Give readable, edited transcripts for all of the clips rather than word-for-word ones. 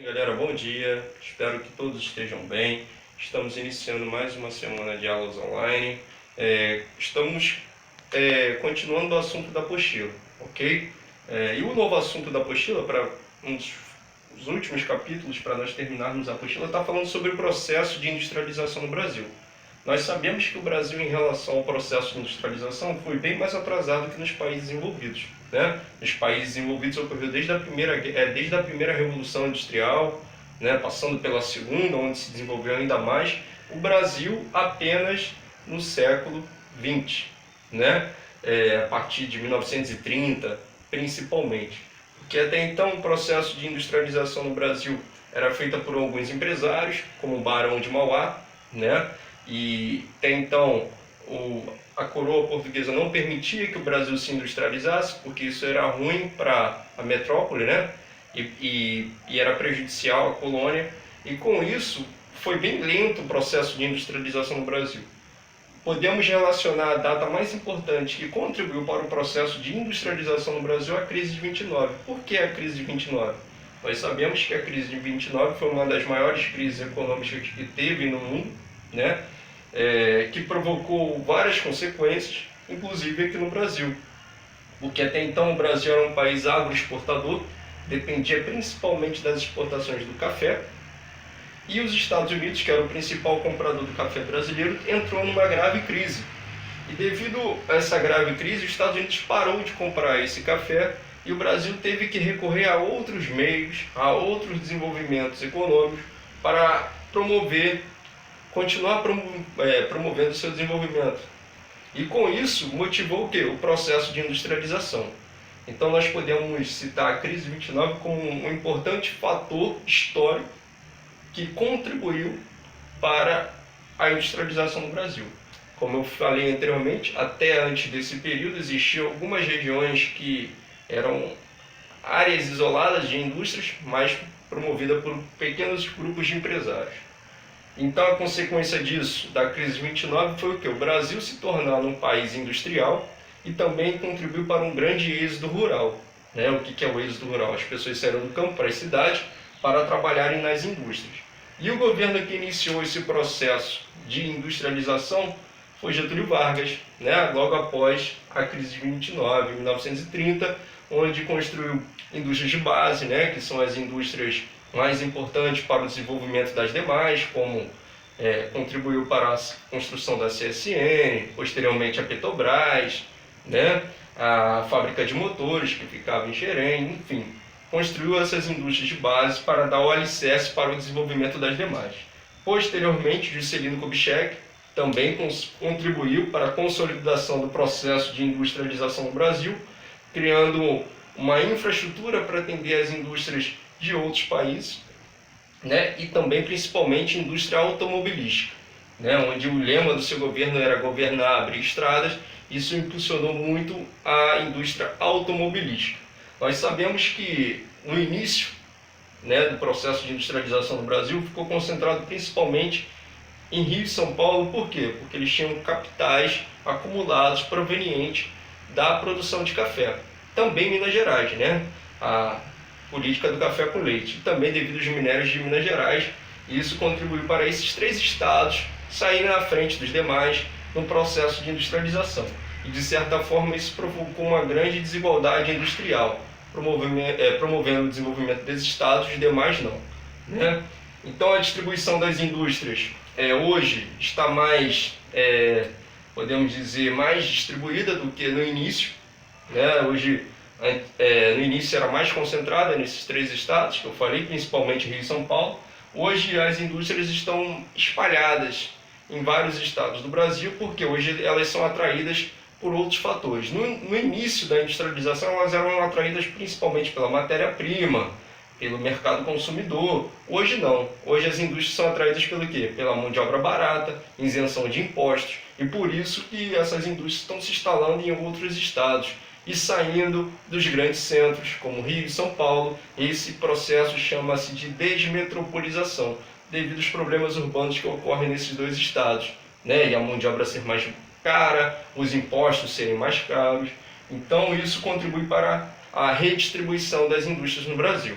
Galera, bom dia, espero que todos estejam bem. Estamos iniciando mais uma semana de aulas online. Estamos continuando o assunto da apostila, ok? E o novo assunto da apostila, para os últimos capítulos, para nós terminarmos a apostila, está falando sobre o processo de industrialização no Brasil. Nós sabemos que o Brasil, em relação ao processo de industrialização, foi bem mais atrasado que nos países desenvolvidos, né? Nos países desenvolvidos ocorreu desde a primeira Revolução Industrial, né? Passando pela segunda, onde se desenvolveu ainda mais. O Brasil apenas no século XX, né? A partir de 1930, principalmente. Porque até então o processo de industrialização no Brasil era feito por alguns empresários, como o Barão de Mauá, né? E até então a coroa portuguesa não permitia que o Brasil se industrializasse, porque isso era ruim para a metrópole, né? E era prejudicial à colônia. E com isso foi bem lento o processo de industrialização no Brasil. Podemos relacionar a data mais importante que contribuiu para o processo de industrialização no Brasil à crise de 29. Por que a crise de 29? Nós sabemos que a crise de 29 foi uma das maiores crises econômicas que teve no mundo, né? Que provocou várias consequências, inclusive aqui no Brasil. Porque até então o Brasil era um país agroexportador, dependia principalmente das exportações do café, e os Estados Unidos, que era o principal comprador do café brasileiro, entrou numa grave crise. E devido a essa grave crise, os Estados Unidos parou de comprar esse café e o Brasil teve que recorrer a outros meios, a outros desenvolvimentos econômicos para continuar promovendo o seu desenvolvimento. E com isso motivou o quê? O processo de industrialização. Então nós podemos citar a crise de 29 como um importante fator histórico que contribuiu para a industrialização no Brasil. Como eu falei anteriormente, até antes desse período existiam algumas regiões que eram áreas isoladas de indústrias, mas promovidas por pequenos grupos de empresários. Então a consequência disso, da crise de 29, foi o quê? O Brasil se tornar um país industrial e também contribuiu para um grande êxodo rural. Né? O que é o êxodo rural? As pessoas saíram do campo para as cidades para trabalharem nas indústrias. E o governo que iniciou esse processo de industrialização foi Getúlio Vargas, né? Logo após a crise de 29, 1930, onde construiu indústrias de base, né? Que são as indústrias mais importantes para o desenvolvimento das demais, como contribuiu para a construção da CSN, posteriormente a Petrobras, né? A fábrica de motores que ficava em Xerém, enfim. Construiu essas indústrias de base para dar o alicerce para o desenvolvimento das demais. Posteriormente, Juscelino Kubitschek também contribuiu para a consolidação do processo de industrialização no Brasil, criando uma infraestrutura para atender as indústrias de outros países, né? E também principalmente indústria automobilística, né? Onde o lema do seu governo era governar, abrir estradas. Isso impulsionou muito a indústria automobilística. Nós sabemos que no início, né, do processo de industrialização no Brasil ficou concentrado principalmente em Rio e São Paulo. Por quê? Porque eles tinham capitais acumulados provenientes da produção de café. Também Minas Gerais, né? A política do café com leite. E também devido aos minérios de Minas Gerais. E isso contribuiu para esses três estados saírem à frente dos demais no processo de industrialização. E de certa forma isso provocou uma grande desigualdade industrial, promovendo o desenvolvimento desses estados, os demais não, né? Então a distribuição das indústrias hoje está mais, podemos dizer, mais distribuída do que no início, né? Hoje, no início era mais concentrada nesses três estados que eu falei, principalmente Rio e São Paulo. Hoje as indústrias estão espalhadas em vários estados do Brasil, porque hoje elas são atraídas por outros fatores. No início da industrialização, elas eram atraídas principalmente pela matéria-prima, pelo mercado consumidor. Hoje não. Hoje as indústrias são atraídas pelo quê? Pela mão de obra barata, isenção de impostos. E por isso que essas indústrias estão se instalando em outros estados e saindo dos grandes centros, como Rio e São Paulo. Esse processo chama-se de desmetropolização, devido aos problemas urbanos que ocorrem nesses dois estados, né? E a mão de obra ser mais cara, os impostos serem mais caros. Então isso contribui para a redistribuição das indústrias no Brasil,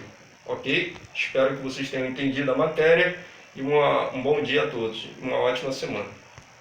ok? Espero que vocês tenham entendido a matéria e um bom dia a todos, uma ótima semana.